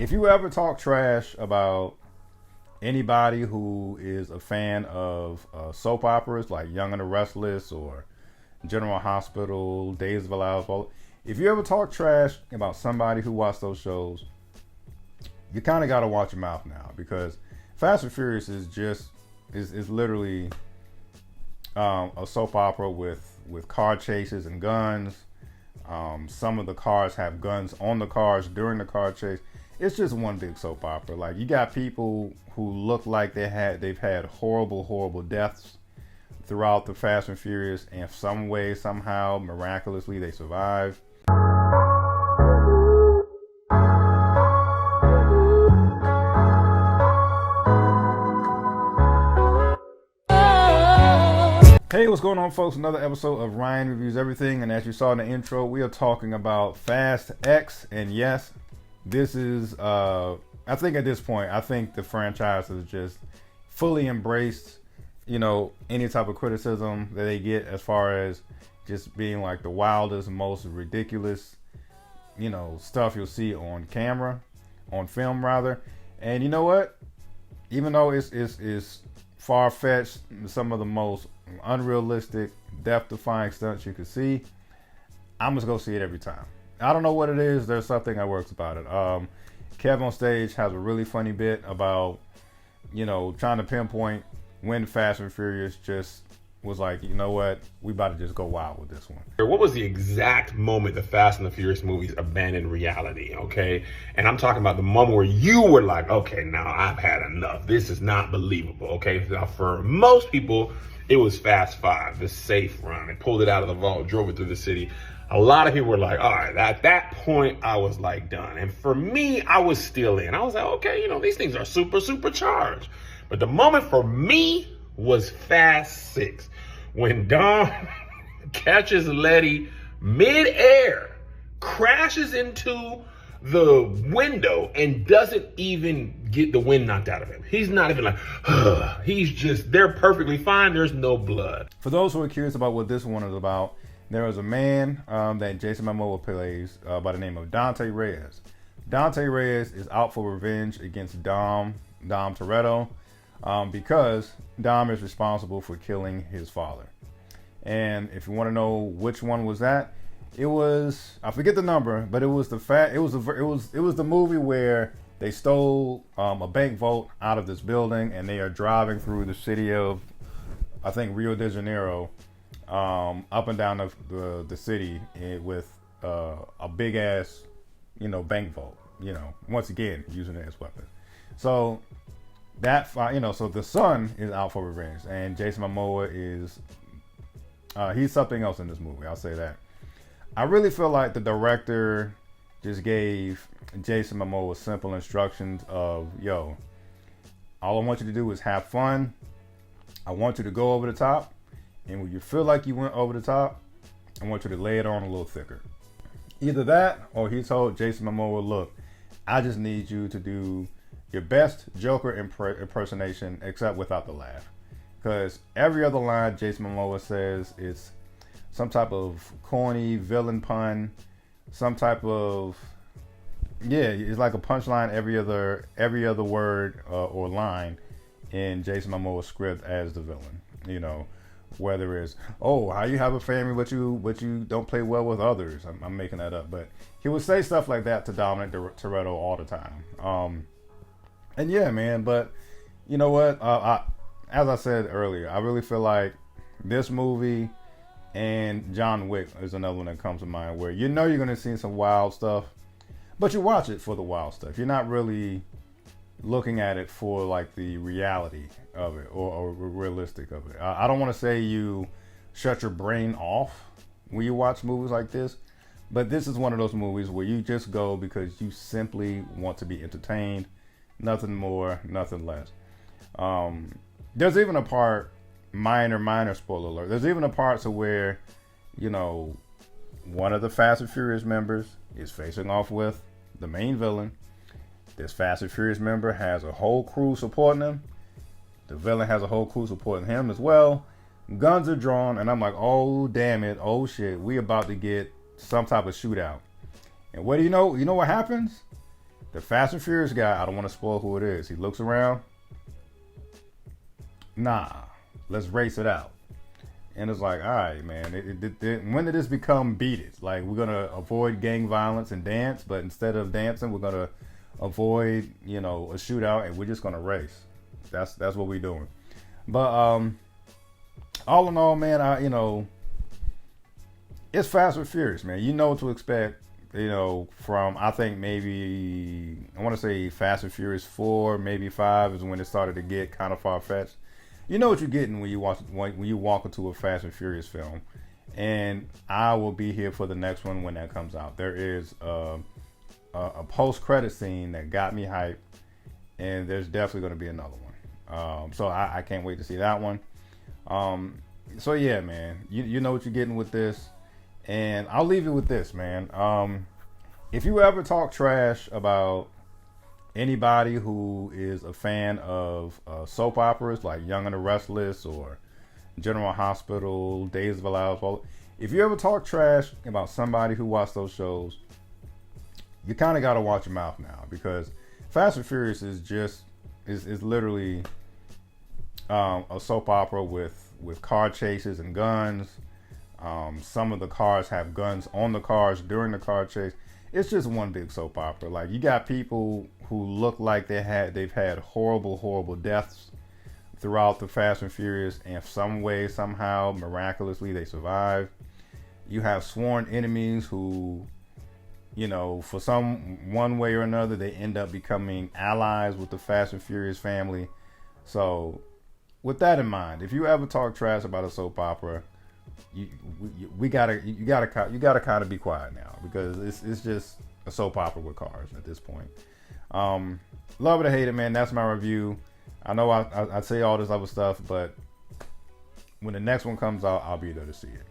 if you ever talk trash about anybody who is a fan of soap operas like Young and the Restless or General Hospital, Days of Our Lives, if you ever talk trash about somebody who watched those shows, you kind of got to watch your mouth now, because Fast and Furious is literally a soap opera with car chases and guns. Some of the cars have guns on the cars during the car chase. It's just one big soap opera. Like, you got people who look like they've had horrible deaths throughout the Fast and Furious, and some way, somehow, miraculously, they survive. Hey, what's going on, folks? Another episode of Ryan Reviews Everything, and as you saw in the intro, we are talking about Fast X, and yes, this is, I think at this point, I think the franchise has just fully embraced, any type of criticism that they get as far as just being like the wildest, most ridiculous, stuff you'll see on film rather. And you know what? Even though it's far-fetched, some of the most unrealistic, death-defying stunts you could see, I'm just gonna see it every time. I don't know what it is. There's something that works about it. Kev on stage has a really funny bit about, trying to pinpoint when Fast and Furious just was like, you know what, we about to just go wild with this one. What was the exact moment the Fast and the Furious movies abandoned reality, okay? And I'm talking about the moment where you were like, okay, now I've had enough. This is not believable, okay? Now, for most people, it was Fast 5, the safe run. They pulled it out of the vault, drove it through the city. A lot of people were like, all right, at that point, I was like done. And for me, I was still in. I was like, okay, these things are supercharged. But the moment for me was Fast 6. When Dom catches Letty mid-air, crashes into the window, and doesn't even get the wind knocked out of him. He's not even like, ugh. He's just, they're perfectly fine. There's no blood. For those who are curious about what this one is about, there is a man that Jason Momoa plays by the name of Dante Reyes. Dante Reyes is out for revenge against Dom Toretto because Dom is responsible for killing his father. And if you want to know which one was that, it was, I forget the number, but it was the movie where they stole a bank vault out of this building, and they are driving through the city of, I think, Rio de Janeiro, up and down the city with a big ass, bank vault. Once again using it as weapons. So so the son is out for revenge, and Jason Momoa is he's something else in this movie. I'll say that. I really feel like the director just gave Jason Momoa simple instructions of, yo, all I want you to do is have fun. I want you to go over the top. And when you feel like you went over the top, I want you to lay it on a little thicker. Either that, or he told Jason Momoa, look, I just need you to do your best Joker impersonation, except without the laugh. Because every other line Jason Momoa says is some type of corny villain pun, some type of, it's like a punchline every other word or line in Jason Momoa's script as the villain. Whether it's, oh, how you have a family but you don't play well with others. I'm making that up, but he would say stuff like that to Dominic Toretto all the time. And yeah, man, but you know what? As I said earlier, I really feel like this movie and John Wick is another one that comes to mind, where you're going to see some wild stuff, but you watch it for the wild stuff. You're not really looking at it for like the reality of it or realistic of it. I don't want to say you shut your brain off when you watch movies like this, but this is one of those movies where you just go because you simply want to be entertained. Nothing more, nothing less. There's even a part, minor spoiler alert, there's even a part to where, one of the Fast and Furious members is facing off with the main villain. This Fast and Furious member has a whole crew supporting him. The villain has a whole crew supporting him as well. Guns are drawn, and I'm like, oh, damn it. Oh, shit. We about to get some type of shootout. And what do you know? You know what happens? The Fast and Furious guy, I don't want to spoil who it is. He looks around. Nah, let's race it out. And it's like, all right, man. When did this become Beat It? Like, we're gonna avoid gang violence and dance, but instead of dancing, we're gonna avoid, a shootout, and we're just gonna race. That's what we're doing. But all in all, man, it's Fast and Furious, man. You know what to expect. From I think maybe I want to say Fast and Furious 4, maybe 5 is when it started to get kind of far fetched. You know what you're getting when you walk into a Fast and Furious film, and I will be here for the next one when that comes out. There is a post-credit scene that got me hyped, and there's definitely going to be another one. So I can't wait to see that one. So yeah, man, you know what you're getting with this, and I'll leave you with this, man. If you ever talk trash about anybody who is a fan of soap operas like Young and the Restless or General Hospital, Days of Our Lives, if you ever talk trash about somebody who watched those shows, you kind of got to watch your mouth now, because Fast and Furious is literally a soap opera with car chases and guns. Some of the cars have guns on the cars during the car chase. It's just one big soap opera. Like, you got people who look like they've had horrible deaths throughout the Fast and Furious, and some way, somehow, miraculously, they survive. You have sworn enemies who, for some one way or another, they end up becoming allies with the Fast and Furious family. So, with that in mind, if you ever talk trash about a soap opera, you gotta kind of be quiet now, because it's just a soap opera with cars at this point. Love it or hate it, man. That's my review. I know I say all this other stuff, but when the next one comes out, I'll be there to see it.